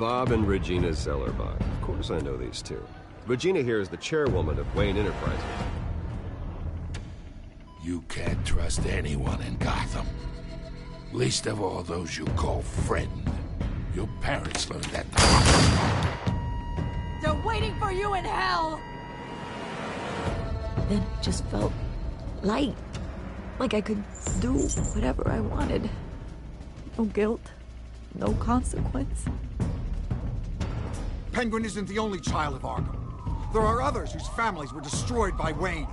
Bob and Regina Zellerbach. Of course I know these two. Regina here is the chairwoman of Wayne Enterprises. You can't trust anyone in Gotham. Least of all those you call friend. Your parents learned that. They're waiting for you in hell! Then it just felt light. Like I could do whatever I wanted. No guilt. No consequence. Penguin isn't the only child of Arkham. There are others whose families were destroyed by Wayne.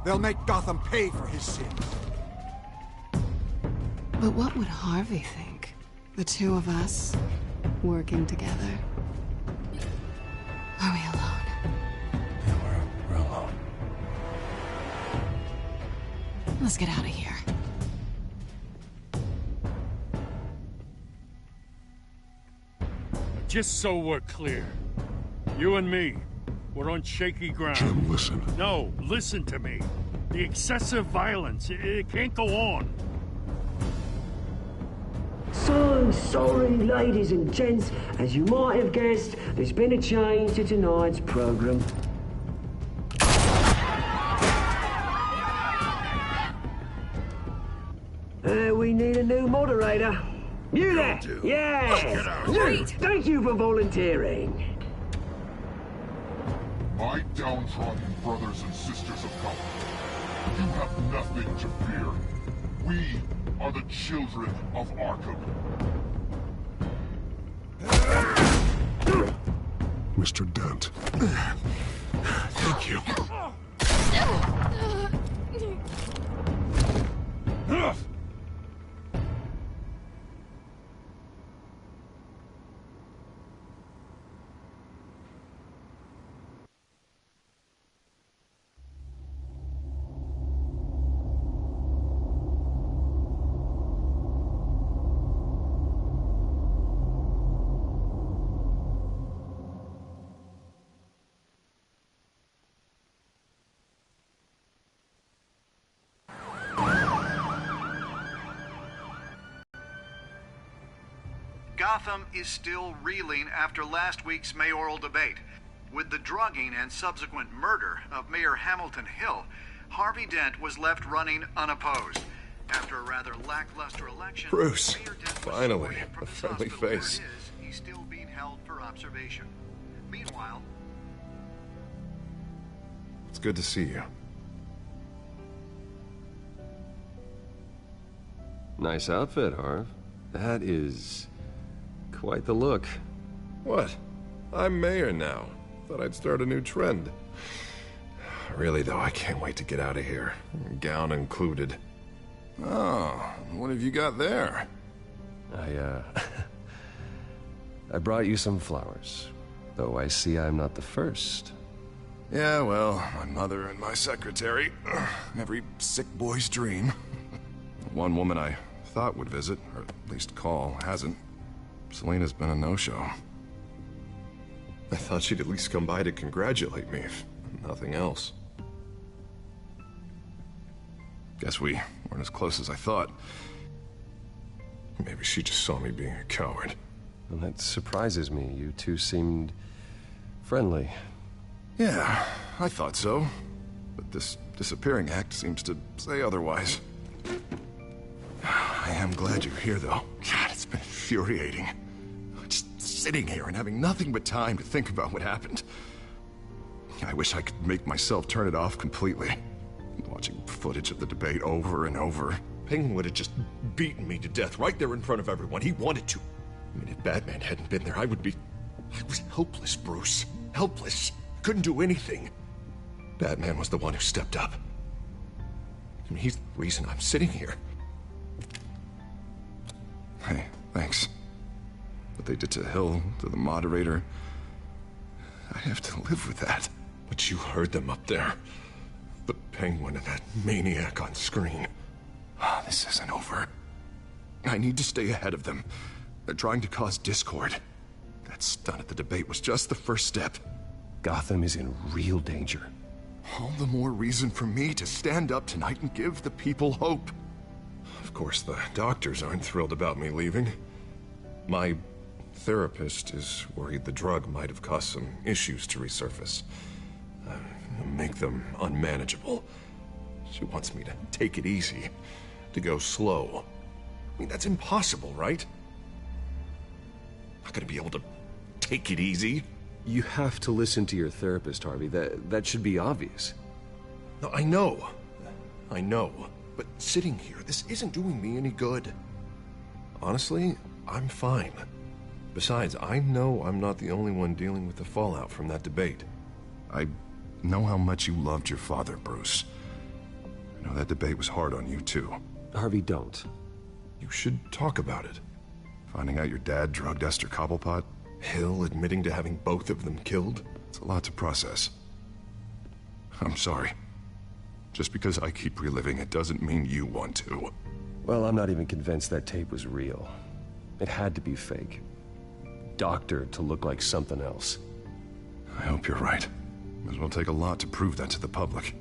They'll make Gotham pay for his sins. But what would Harvey think? The two of us, working together. Are we alone? Yeah, we're alone. Let's get out of here. Just so we're clear, you and me, we're on shaky ground. Jim, listen. No, listen to me. The excessive violence, it can't go on. So sorry, ladies and gents. As you might have guessed, there's been a change to tonight's program. We need a new moderator. You there? Yes! Great! Thank you for volunteering. My downtrodden brothers and sisters of Gotham, you have nothing to fear. We are the children of Arkham. Mr. Dent. Thank you. Gotham is still reeling after last week's mayoral debate. With the drugging and subsequent murder of Mayor Hamilton Hill, Harvey Dent was left running unopposed. After a rather lackluster election, Bruce, Mayor Dent was finally, separated from a his friendly hospital where it face. is. He's still being held for observation. Meanwhile, It's good to see you. Nice outfit, Harv. That is quite the look. What? I'm mayor now. Thought I'd start a new trend. Really, though, I can't wait to get out of here. Gown included. Oh, what have you got there? I brought you some flowers. Though I see I'm not the first. Yeah, well, my mother and my secretary. Every sick boy's dream. One woman I thought would visit, or at least call, hasn't. Selena's been a no-show. I thought she'd at least come by to congratulate me, if nothing else. Guess we weren't as close as I thought. Maybe she just saw me being a coward. And that surprises me. You two seemed friendly. Yeah, I thought so. But this disappearing act seems to say otherwise. I am glad you're here, though. God, it's been infuriating. Just sitting here and having nothing but time to think about what happened. I wish I could make myself turn it off completely. Watching footage of the debate over and over. Penguin would have just beaten me to death right there in front of everyone. He wanted to. I mean, if Batman hadn't been there, I was helpless, Bruce. Helpless. Couldn't do anything. Batman was the one who stepped up. I mean, he's the reason I'm sitting here. Hey, thanks. What they did to Hill, to the moderator, I have to live with that. But you heard them up there. The Penguin and that maniac on screen. This isn't over. I need to stay ahead of them. They're trying to cause discord. That stunt at the debate was just the first step. Gotham is in real danger. All the more reason for me to stand up tonight and give the people hope. Of course, the doctors aren't thrilled about me leaving. My therapist is worried the drug might have caused some issues to resurface. Make them unmanageable. She wants me to take it easy, to go slow. I mean, that's impossible, right? Not gonna be able to take it easy. You have to listen to your therapist, Harvey. That should be obvious. No, I know. I know. But sitting here, this isn't doing me any good. Honestly, I'm fine. Besides, I know I'm not the only one dealing with the fallout from that debate. I know how much you loved your father, Bruce. I know that debate was hard on you, too. Harvey, don't. You should talk about it. Finding out your dad drugged Esther Cobblepot, Hill admitting to having both of them killed. It's a lot to process. I'm sorry. Just because I keep reliving it doesn't mean you want to. Well, I'm not even convinced that tape was real. It had to be fake. Doctored to look like something else. I hope you're right. It will take a lot to prove that to the public.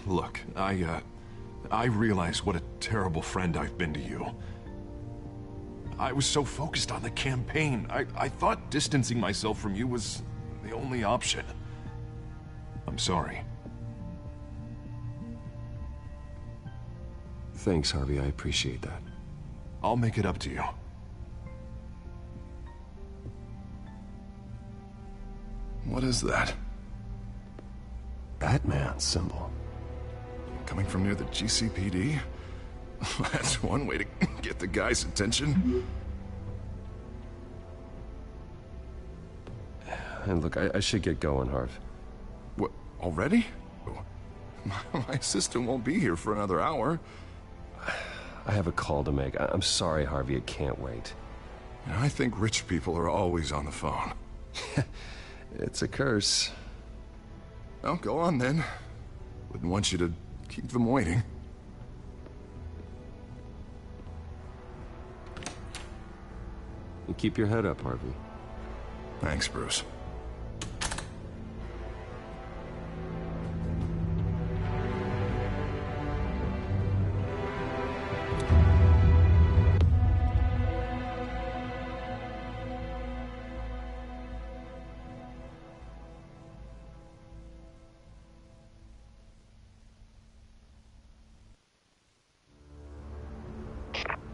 Look, I realize what a terrible friend I've been to you. I was so focused on the campaign. I thought distancing myself from you was the only option. I'm sorry. Thanks, Harvey. I appreciate that. I'll make it up to you. What is that? Batman symbol. Coming from near the GCPD? That's one way to get the guy's attention. And look, I should get going, Harv. What, already? My assistant won't be here for another hour. I have a call to make. I'm sorry, Harvey, it can't wait. I think rich people are always on the phone. It's a curse. Well, go on then. Wouldn't want you to keep them waiting. And keep your head up, Harvey. Thanks, Bruce.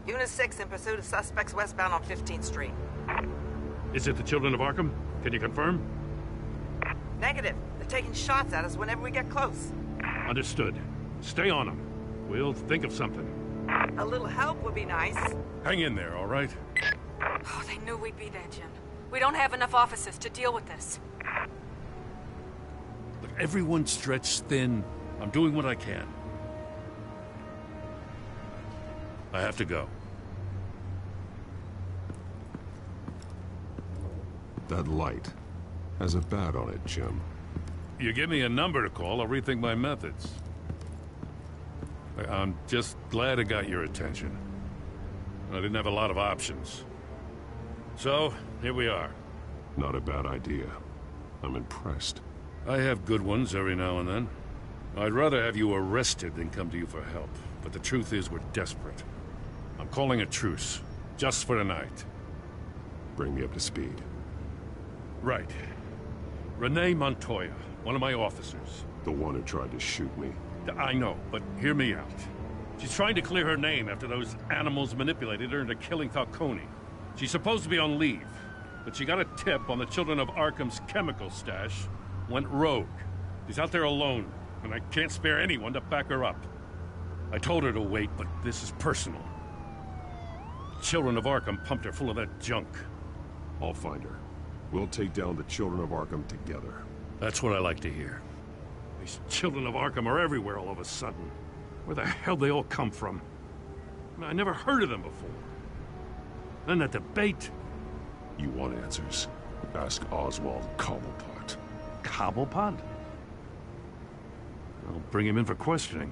Unit 6 in pursuit of suspects westbound on 15th Street. Is it the Children of Arkham? Can you confirm? Negative. They're taking shots at us whenever we get close. Understood. Stay on them. We'll think of something. A little help would be nice. Hang in there, all right? Oh, they knew we'd be there, Jim. We don't have enough officers to deal with this. Look, everyone's stretched thin. I'm doing what I can. I have to go. That light has a bat on it, Jim. You give me a number to call, I'll rethink my methods. I'm just glad I got your attention. I didn't have a lot of options. So, here we are. Not a bad idea. I'm impressed. I have good ones every now and then. I'd rather have you arrested than come to you for help. But the truth is, we're desperate. I'm calling a truce, just for tonight. Bring me up to speed. Right. Renee Montoya, one of my officers. The one who tried to shoot me. I know, but hear me out. She's trying to clear her name after those animals manipulated her into killing Falcone. She's supposed to be on leave, but she got a tip on the Children of Arkham's chemical stash, went rogue. She's out there alone, and I can't spare anyone to back her up. I told her to wait, but this is personal. Children of Arkham pumped her full of that junk. I'll find her. We'll take down the Children of Arkham together. That's what I like to hear. These Children of Arkham are everywhere all of a sudden. Where the hell they all come from? I never heard of them before. Then that debate. You want answers? Ask Oswald Cobblepot. Cobblepot? I'll bring him in for questioning.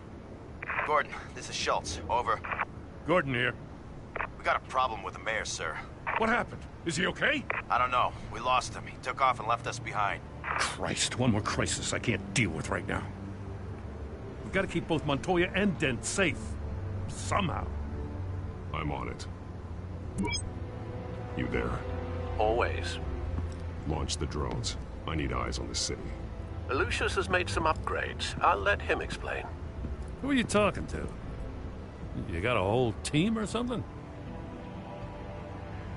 Gordon, this is Schultz. Over. Gordon here. We got a problem with the mayor, sir. What happened? Is he okay? I don't know. We lost him. He took off and left us behind. Christ, one more crisis I can't deal with right now. We've got to keep both Montoya and Dent safe. Somehow. I'm on it. You there? always. Launch the drones. I need eyes on the city. Lucius has made some upgrades. I'll let him explain. Who are you talking to? You got a whole team or something?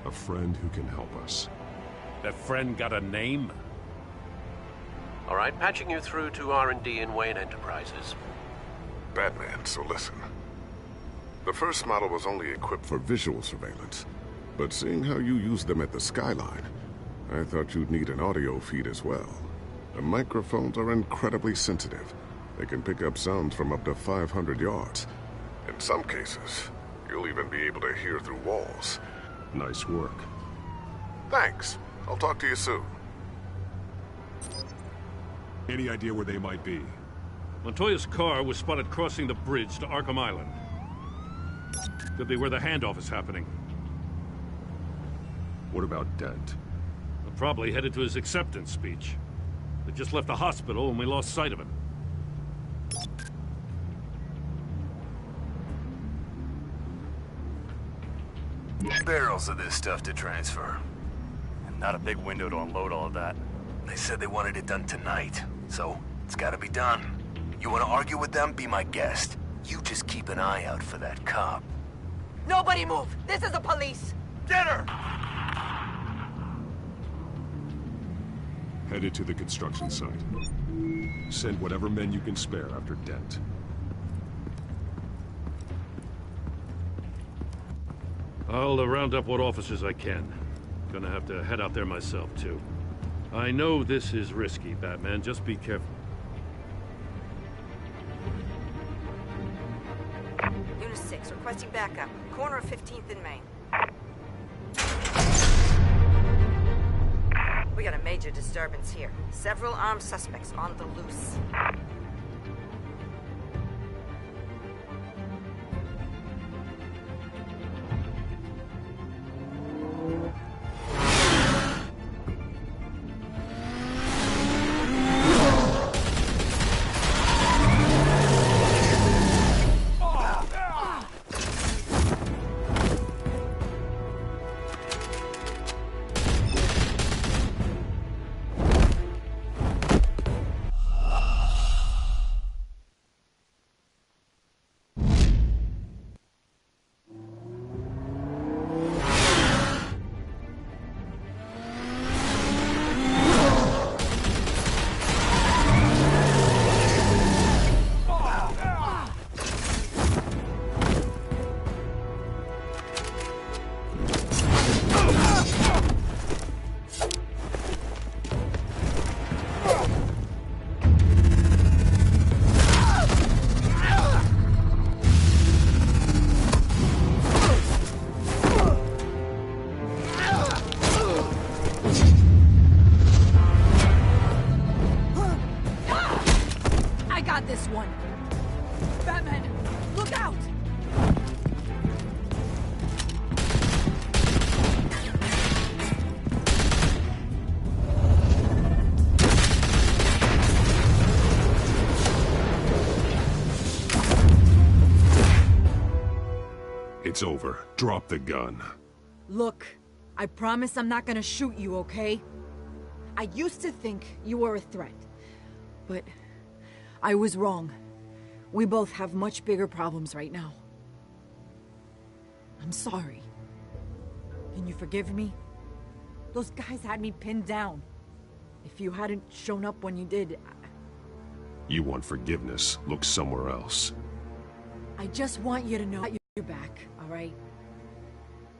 A friend who can help us. That friend got a name? All right, patching you through to R&D in Wayne Enterprises. Batman, so listen. The first model was only equipped for visual surveillance, but seeing how you use them at the skyline, I thought you'd need an audio feed as well. The microphones are incredibly sensitive. They can pick up sounds from up to 500 yards. In some cases, you'll even be able to hear through walls. Nice work. Thanks. I'll talk to you soon. Any idea where they might be? Montoya's car was spotted crossing the bridge to Arkham Island. Could be where the handoff is happening. What about Dent? Probably headed to his acceptance speech. They just left the hospital and we lost sight of him. Barrels of this stuff to transfer. And not a big window to unload all of that. They said they wanted it done tonight, so it's gotta be done. You wanna argue with them? Be my guest. You just keep an eye out for that cop. Nobody move! This is the police! Get her! Headed to the construction site. Send whatever men you can spare after Dent. I'll round up what officers I can. Gonna have to head out there myself, too. I know this is risky, Batman. Just be careful. Unit 6, requesting backup. Corner of 15th and Main. We got a major disturbance here. Several armed suspects on the loose. It's over. Drop the gun. Look, I promise I'm not gonna shoot you, okay? I used to think you were a threat, but I was wrong. We both have much bigger problems right now. I'm sorry. Can you forgive me? Those guys had me pinned down. If you hadn't shown up when you did... You want forgiveness? Look somewhere else. I just want you to know that you're back, alright?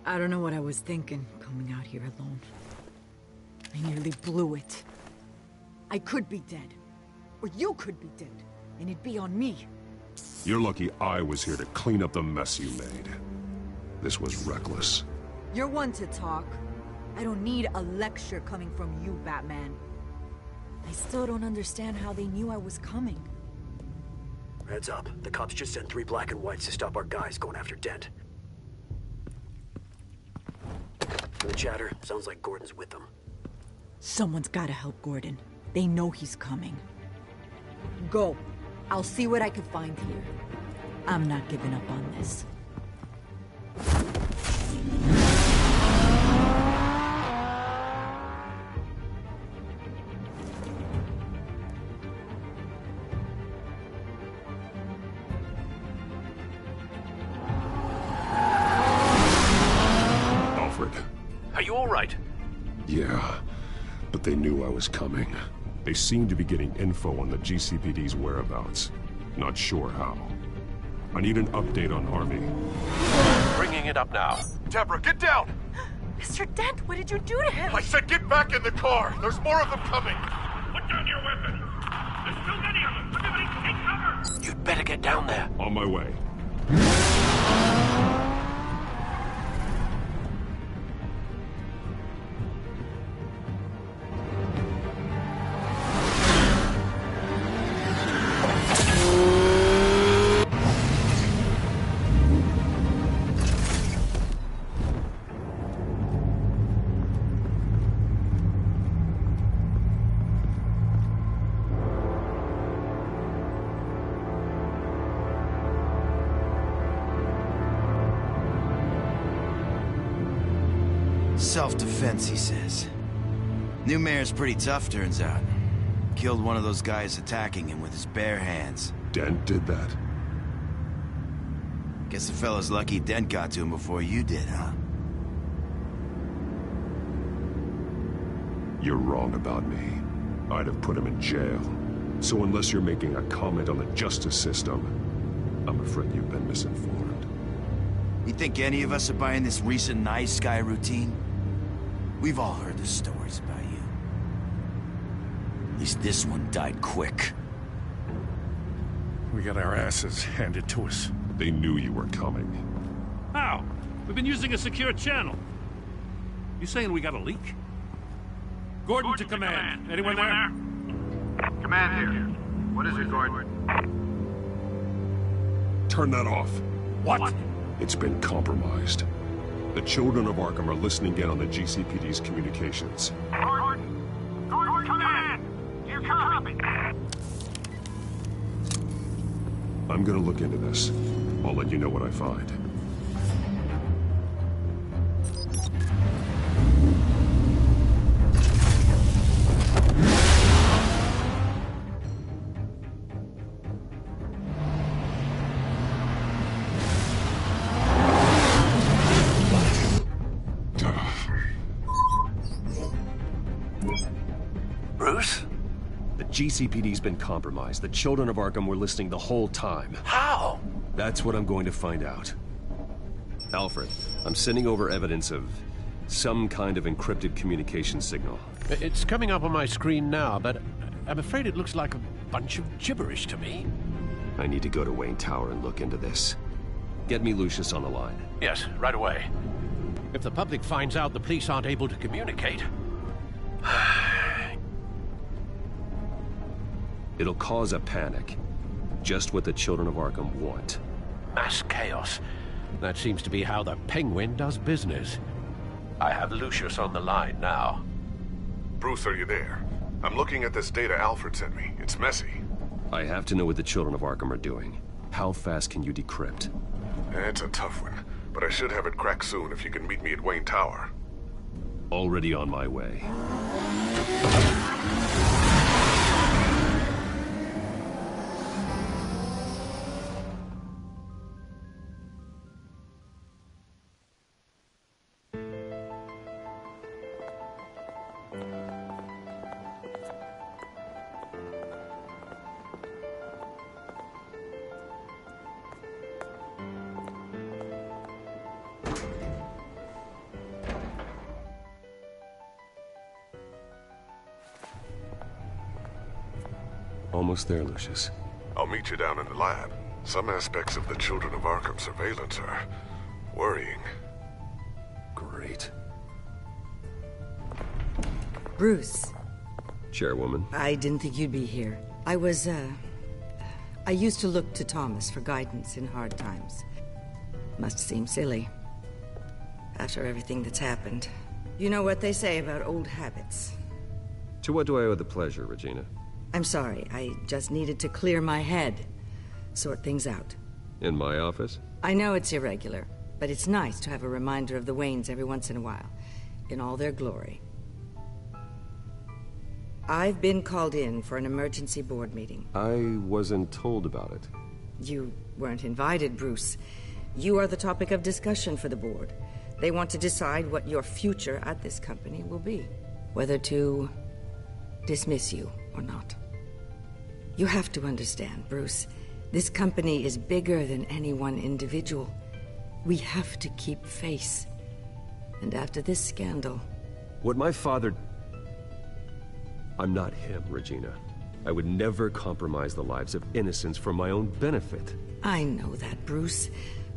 I don't know what I was thinking, coming out here alone. I nearly blew it. I could be dead. Or you could be dead. And it'd be on me. You're lucky I was here to clean up the mess you made. This was reckless. You're one to talk. I don't need a lecture coming from you, Batman. I still don't understand how they knew I was coming. Heads up. The cops just sent 3 black and whites to stop our guys going after Dent. The chatter sounds like Gordon's with them. Someone's gotta help Gordon. They know he's coming. Go. I'll see what I can find here. I'm not giving up on this. right? Yeah, but they knew I was coming. They seemed to be getting info on the GCPD's whereabouts. Not sure how. I need an update on Harvey. Bringing it up now. Deborah, get down! Mr. Dent, what did you do to him? I said get back in the car! There's more of them coming! Put down your weapon! There's too many of them! Everybody take cover! You'd better get down there. On my way. Self-defense, he says. New mayor's pretty tough, turns out. Killed one of those guys attacking him with his bare hands. Dent did that? Guess the fella's lucky Dent got to him before you did, huh? You're wrong about me. I'd have put him in jail. So unless you're making a comment on the justice system, I'm afraid you've been misinformed. You think any of us are buying this recent nice guy routine? We've all heard the stories about you. At least this one died quick. We got our asses handed to us. They knew you were coming. How? We've been using a secure channel. You saying we got a leak? Gordon to command. Anyone there? Command here. What is it, Gordon? Turn that off. What? It's been compromised. The children of Arkham are listening in on the GCPD's communications. Gordon! Gordon, command! Do you copy? I'm gonna look into this. I'll let you know what I find. Bruce? The GCPD's been compromised. The children of Arkham were listening the whole time. How? That's what I'm going to find out. Alfred, I'm sending over evidence of some kind of encrypted communication signal. It's coming up on my screen now, but I'm afraid it looks like a bunch of gibberish to me. I need to go to Wayne Tower and look into this. Get me Lucius on the line. Yes, right away. If the public finds out the police aren't able to communicate... It'll cause a panic. Just what the children of Arkham want. Mass chaos. That seems to be how the Penguin does business. I have Lucius on the line now. Bruce, are you there? I'm looking at this data Alfred sent me. It's messy. I have to know what the children of Arkham are doing. How fast can you decrypt? It's a tough one, but I should have it cracked soon if you can meet me at Wayne Tower. Already on my way. Almost there, Lucius. I'll meet you down in the lab. Some aspects of the Children of Arkham surveillance are worrying. Great. Bruce. Chairwoman. I didn't think you'd be here. I used to look to Thomas for guidance in hard times. Must seem silly. After everything that's happened. You know what they say about old habits. To what do I owe the pleasure, Regina? I'm sorry, I just needed to clear my head. Sort things out. In my office? I know it's irregular, but it's nice to have a reminder of the Waynes every once in a while. In all their glory. I've been called in for an emergency board meeting. I wasn't told about it. You weren't invited, Bruce. You are the topic of discussion for the board. They want to decide what your future at this company will be. Whether to dismiss you or not. You have to understand, Bruce. This company is bigger than any one individual. We have to keep face. And after this scandal... What my father... I'm not him, Regina. I would never compromise the lives of innocents for my own benefit. I know that, Bruce.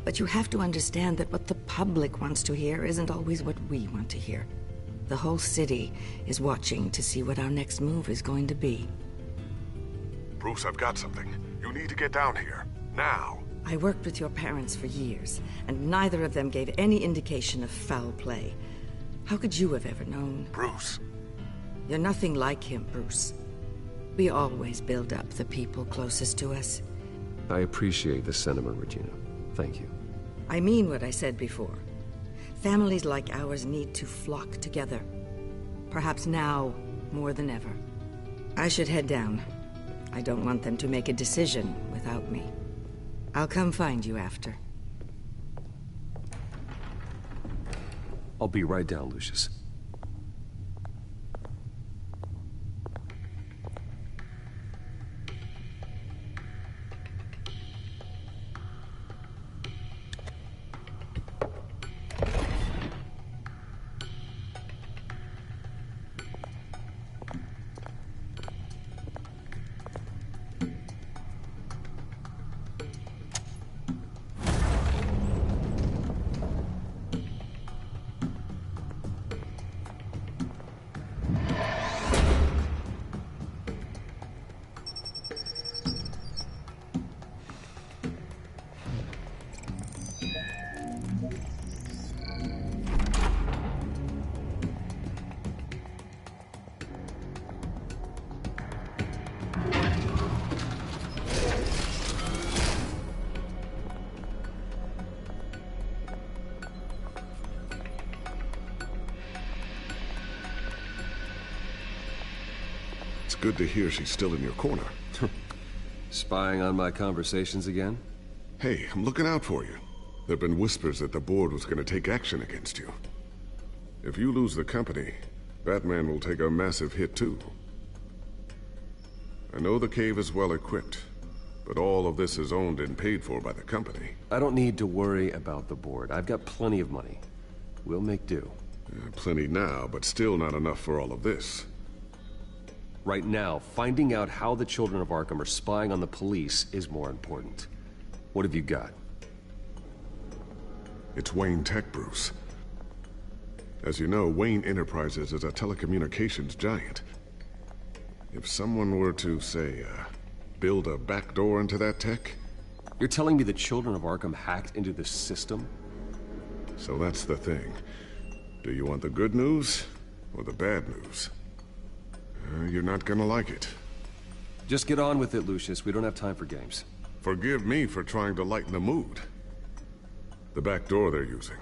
But you have to understand that what the public wants to hear isn't always what we want to hear. The whole city is watching to see what our next move is going to be. Bruce, I've got something. You need to get down here. Now. I worked with your parents for years, and neither of them gave any indication of foul play. How could you have ever known? Bruce. You're nothing like him, Bruce. We always build up the people closest to us. I appreciate the sentiment, Regina. Thank you. I mean what I said before. Families like ours need to flock together. Perhaps now more than ever. I should head down. I don't want them to make a decision without me. I'll come find you after. I'll be right down, Lucius. It's good to hear she's still in your corner. Spying on my conversations again? Hey, I'm looking out for you. There've been whispers that the board was going to take action against you. If you lose the company, Batman will take a massive hit too. I know the cave is well equipped, but all of this is owned and paid for by the company. I don't need to worry about the board. I've got plenty of money. We'll make do. Plenty now, but still not enough for all of this. Right now, finding out how the children of Arkham are spying on the police is more important. What have you got? It's Wayne Tech, Bruce. As you know, Wayne Enterprises is a telecommunications giant. If someone were to, say, build a backdoor into that tech... You're telling me the children of Arkham hacked into this system? So that's the thing. Do you want the good news or the bad news? You're not gonna like it. Just get on with it, Lucius. We don't have time for games. Forgive me for trying to lighten the mood. The back door they're using.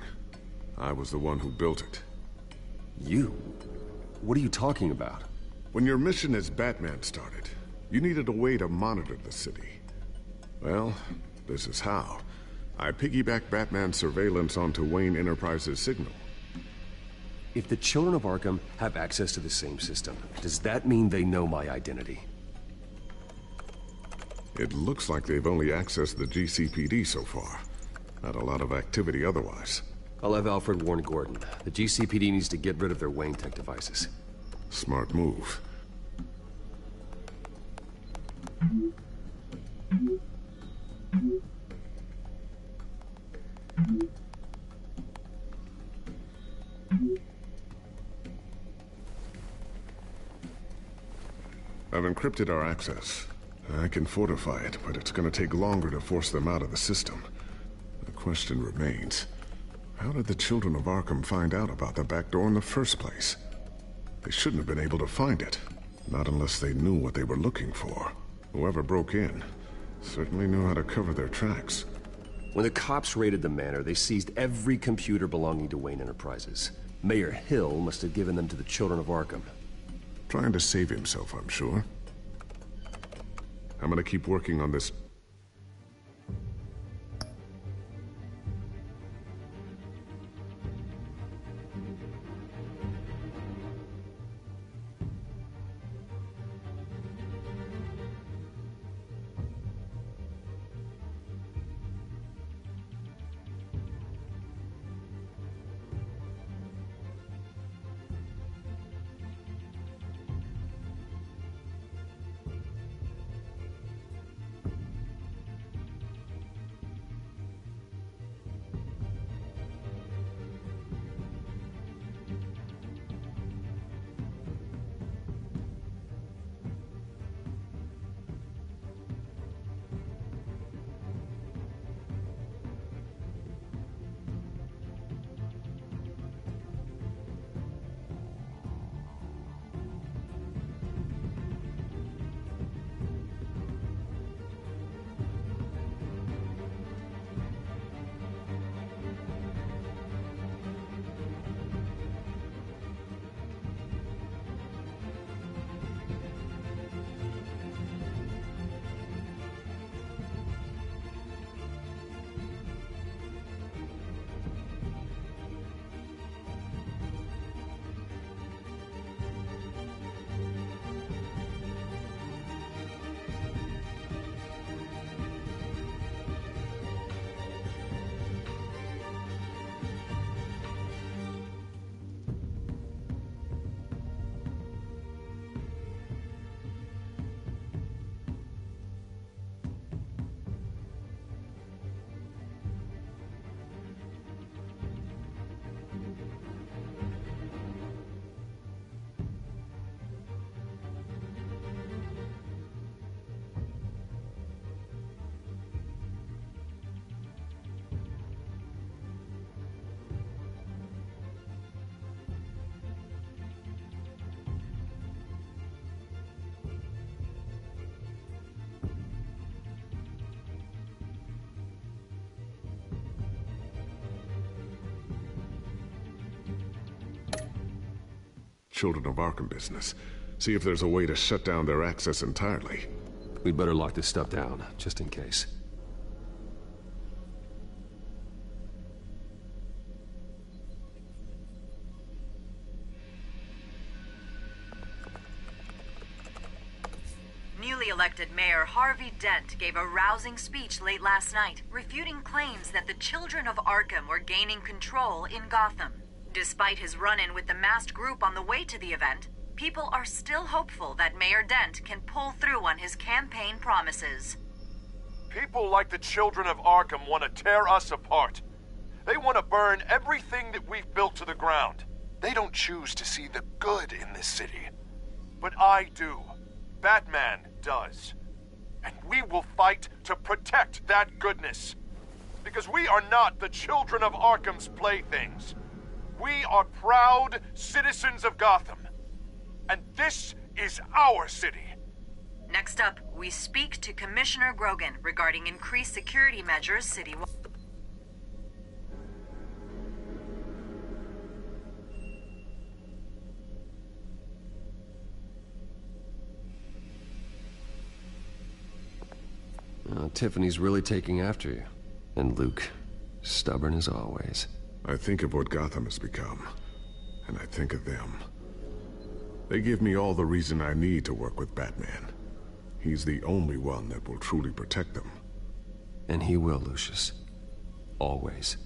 I was the one who built it. You? What are you talking about? When your mission as Batman started, you needed a way to monitor the city. Well, this is how. I piggybacked Batman's surveillance onto Wayne Enterprises' signal. If the children of Arkham have access to the same system, does that mean they know my identity? It looks like they've only accessed the GCPD so far. Not a lot of activity otherwise. I'll have Alfred warn Gordon. The GCPD needs to get rid of their Wayne Tech devices. Smart move. I've encrypted our access. I can fortify it, but it's gonna take longer to force them out of the system. The question remains, how did the children of Arkham find out about the back door in the first place? They shouldn't have been able to find it. Not unless they knew what they were looking for. Whoever broke in certainly knew how to cover their tracks. When the cops raided the manor, they seized every computer belonging to Wayne Enterprises. Mayor Hill must have given them to the children of Arkham. Trying to save himself, I'm sure. I'm gonna keep working on this. Children of Arkham business. See if there's a way to shut down their access entirely. We'd better lock this stuff down, just in case. Newly elected Mayor Harvey Dent gave a rousing speech late last night, refuting claims that the Children of Arkham were gaining control in Gotham. Despite his run-in with the masked group on the way to the event, people are still hopeful that Mayor Dent can pull through on his campaign promises. People like the Children of Arkham want to tear us apart. They want to burn everything that we've built to the ground. They don't choose to see the good in this city. But I do. Batman does. And we will fight to protect that goodness. Because we are not the Children of Arkham's playthings. We are proud citizens of Gotham. And this is our city. Next up, we speak to Commissioner Grogan regarding increased security measures citywide. Tiffany's really taking after you. And Luke, stubborn as always. I think of what Gotham has become, and I think of them. They give me all the reason I need to work with Batman. He's the only one that will truly protect them. And he will, Lucius. Always.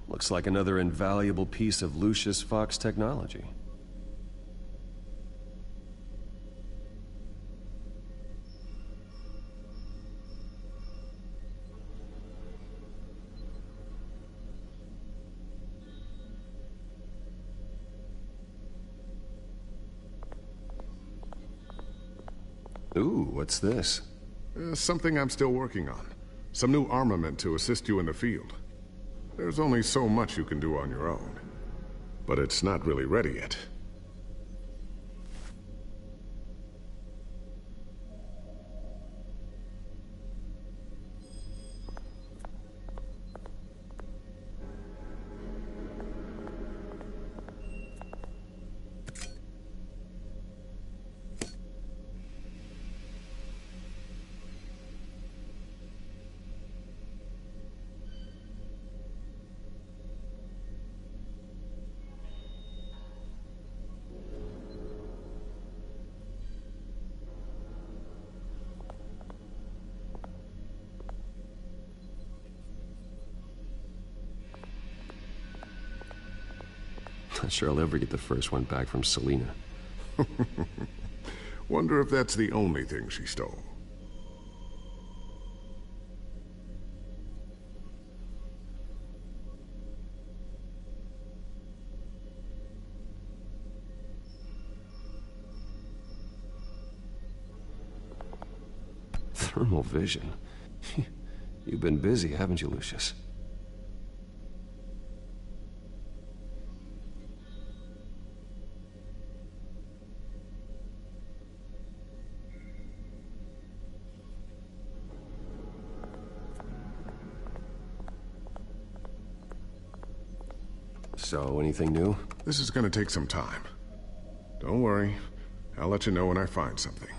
Looks like another invaluable piece of Lucius Fox technology. Ooh, what's this? Something I'm still working on. Some new armament to assist you in the field. There's only so much you can do on your own. But it's not really ready yet. Not sure I'll ever get the first one back from Selina. Wonder if that's the only thing she stole. Thermal vision. You've been busy, haven't you, Lucius? So, anything new? This is gonna take some time. Don't worry. I'll let you know when I find something.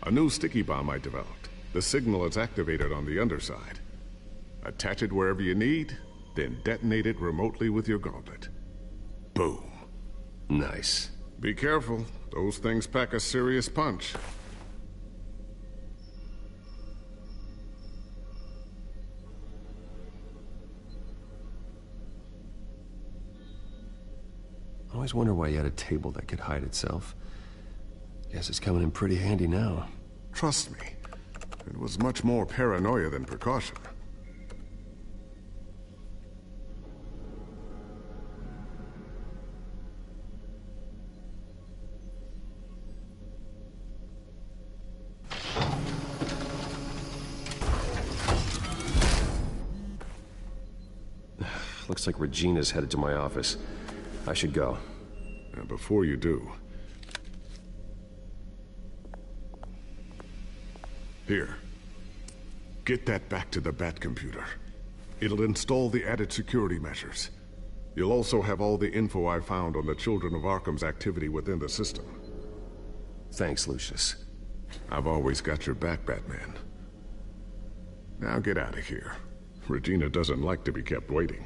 A new sticky bomb I developed. The signal is activated on the underside. Attach it wherever you need, then detonate it remotely with your gauntlet. Boom. Nice. Be careful. Those things pack a serious punch. Always wonder why you had a table that could hide itself. Guess it's coming in pretty handy now. Trust me, it was much more paranoia than precaution. Looks like Regina's headed to my office. I should go. And before you do... Here. Get that back to the Bat computer. It'll install the added security measures. You'll also have all the info I found on the Children of Arkham's activity within the system. Thanks, Lucius. I've always got your back, Batman. Now get out of here. Regina doesn't like to be kept waiting.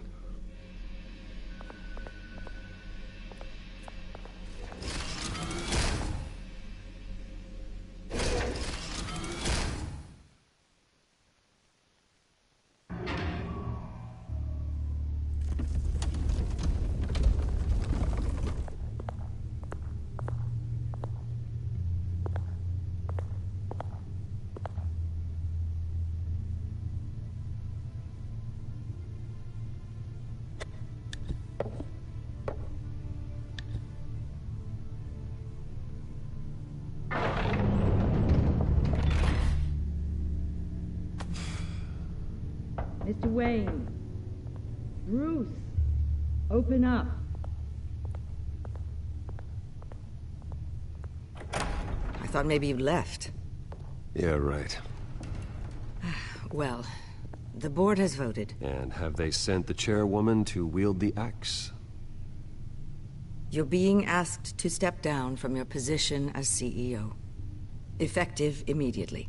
Mr. Wayne. Bruce. Open up. I thought maybe you left. Yeah, right. Well, the board has voted. And have they sent the chairwoman to wield the axe? You're being asked to step down from your position as CEO. Effective immediately.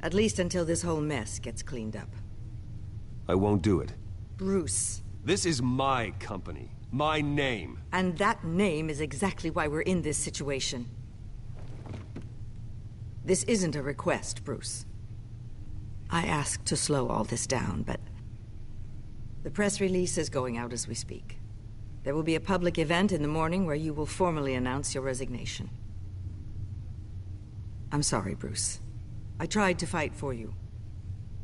At least until this whole mess gets cleaned up. I won't do it. Bruce. This is my company. My name. And that name is exactly why we're in this situation. This isn't a request, Bruce. I asked to slow all this down, but... the press release is going out as we speak. There will be a public event in the morning where you will formally announce your resignation. I'm sorry, Bruce. I tried to fight for you.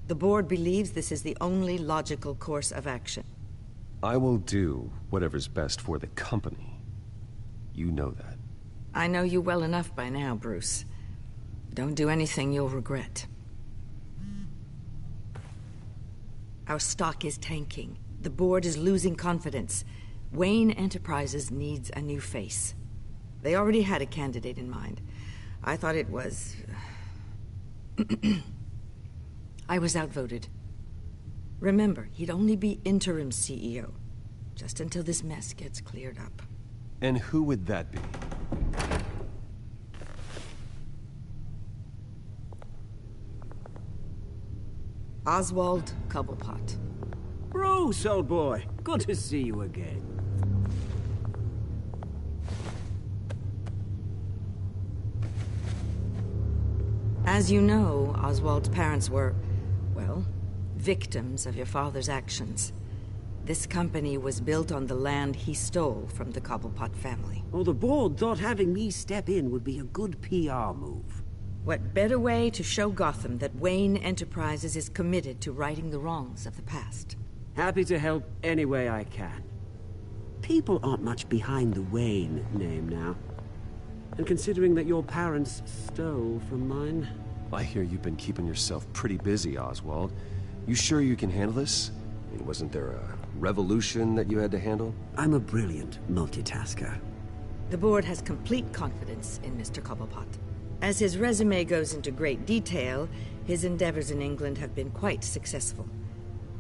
The board believes this is the only logical course of action. I will do whatever's best for the company. You know that. I know you well enough by now, Bruce. Don't do anything you'll regret. Our stock is tanking. The board is losing confidence. Wayne Enterprises needs a new face. They already had a candidate in mind. I thought it was... I was outvoted. Remember, he'd only be interim CEO, just until this mess gets cleared up. And who would that be? Oswald Cobblepot. Bruce, old boy. Good to see you again. As you know, Oswald's parents were, well, victims of your father's actions. This company was built on the land he stole from the Cobblepot family. Well, the board thought having me step in would be a good PR move. What better way to show Gotham that Wayne Enterprises is committed to righting the wrongs of the past? Happy to help any way I can. People aren't much behind the Wayne name now. And considering that your parents stole from mine... I hear you've been keeping yourself pretty busy, Oswald. You sure you can handle this? I mean, wasn't there a revolution that you had to handle? I'm a brilliant multitasker. The board has complete confidence in Mr. Cobblepot. As his resume goes into great detail, his endeavors in England have been quite successful.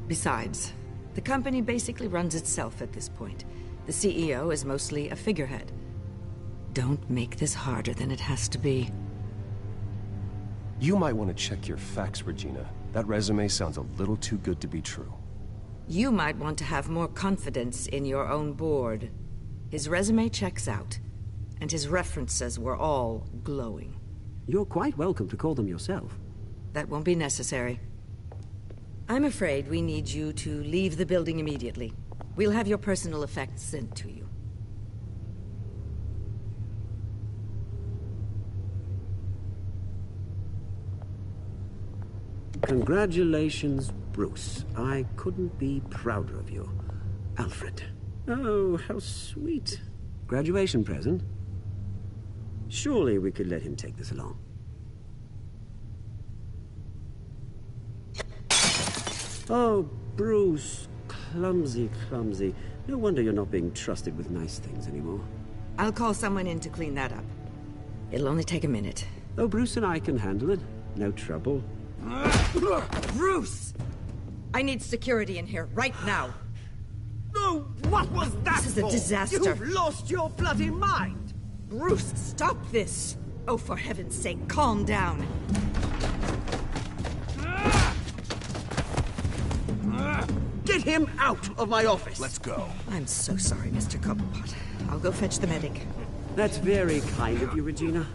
Besides, the company basically runs itself at this point. The CEO is mostly a figurehead. Don't make this harder than it has to be. You might want to check your facts, Regina. That resume sounds a little too good to be true. You might want to have more confidence in your own board. His resume checks out, and his references were all glowing. You're quite welcome to call them yourself. That won't be necessary. I'm afraid we need you to leave the building immediately. We'll have your personal effects sent to you. Congratulations, Bruce. I couldn't be prouder of you. Alfred. Oh, how sweet. Graduation present? Surely we could let him take this along. Oh, Bruce. Clumsy, clumsy. No wonder you're not being trusted with nice things anymore. I'll call someone in to clean that up. It'll only take a minute. Oh, Bruce and I can handle it. No trouble. Bruce! I need security in here, right now. No, what was that This is a disaster. You've lost your bloody mind! Bruce, stop this! Oh, for heaven's sake, calm down. Get him out of my office! Let's go. I'm so sorry, Mr. Cobblepot. I'll go fetch the medic. That's very kind of you, Regina.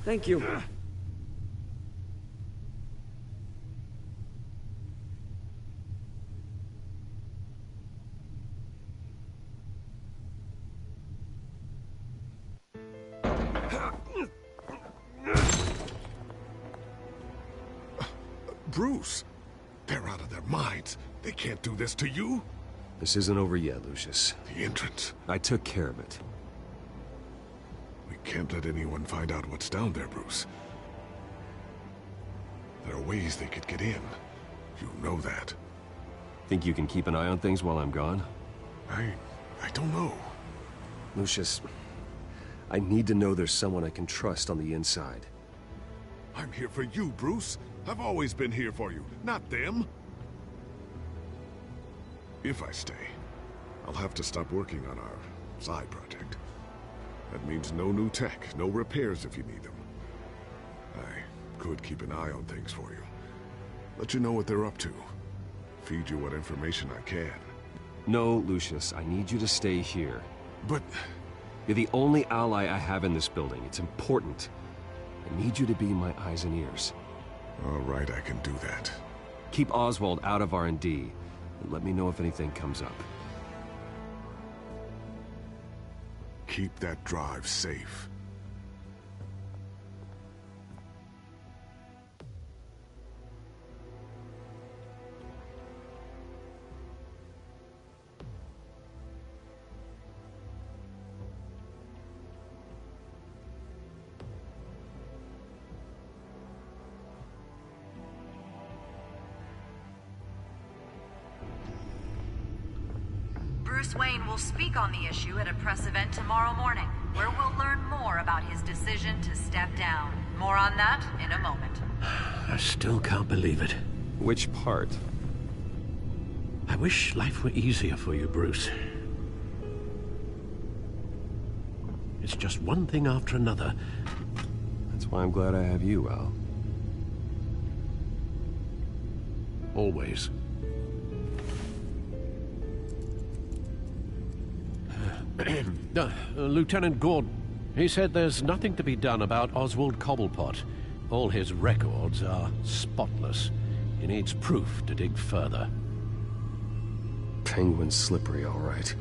Thank you. Bruce, they're out of their minds. They can't do this to you. This isn't over yet, Lucius. The entrance. I took care of it. We can't let anyone find out what's down there, Bruce. There are ways they could get in. You know that. Think you can keep an eye on things while I'm gone? I don't know. Lucius, I need to know there's someone I can trust on the inside. I'm here for you, Bruce. I've always been here for you, not them. If I stay, I'll have to stop working on our side project. That means no new tech, no repairs if you need them. I could keep an eye on things for you. Let you know what they're up to. Feed you what information I can. No, Lucius, I need you to stay here. But... You're the only ally I have in this building. It's important. I need you to be my eyes and ears. All right, I can do that. Keep Oswald out of R&D, and let me know if anything comes up. Keep that drive safe. Bruce Wayne will speak on the issue at a press event tomorrow morning, where we'll learn more about his decision to step down. More on that in a moment. I still can't believe it. Which part? I wish life were easier for you, Bruce. It's just one thing after another. That's why I'm glad I have you, Al. Always. Lieutenant Gordon, he said there's nothing to be done about Oswald Cobblepot. All his records are spotless. He needs proof to dig further. Penguin's slippery, all right.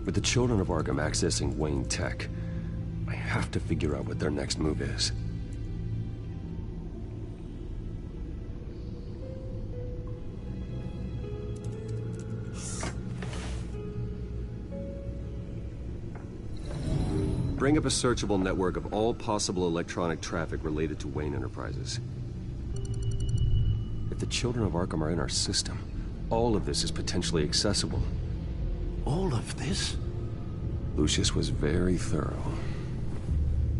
With the children of Arkham accessing Wayne Tech, I have to figure out what their next move is. Bring up a searchable network of all possible electronic traffic related to Wayne Enterprises. If the children of Arkham are in our system, all of this is potentially accessible. All of this? Lucius was very thorough.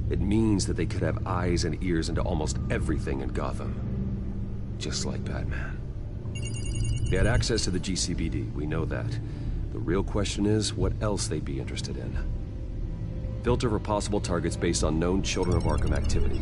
It means that they could have eyes and ears into almost everything in Gotham. Just like Batman. They had access to the GCPD, we know that. The real question is, what else they'd be interested in. Filter for possible targets based on known Children of Arkham activity.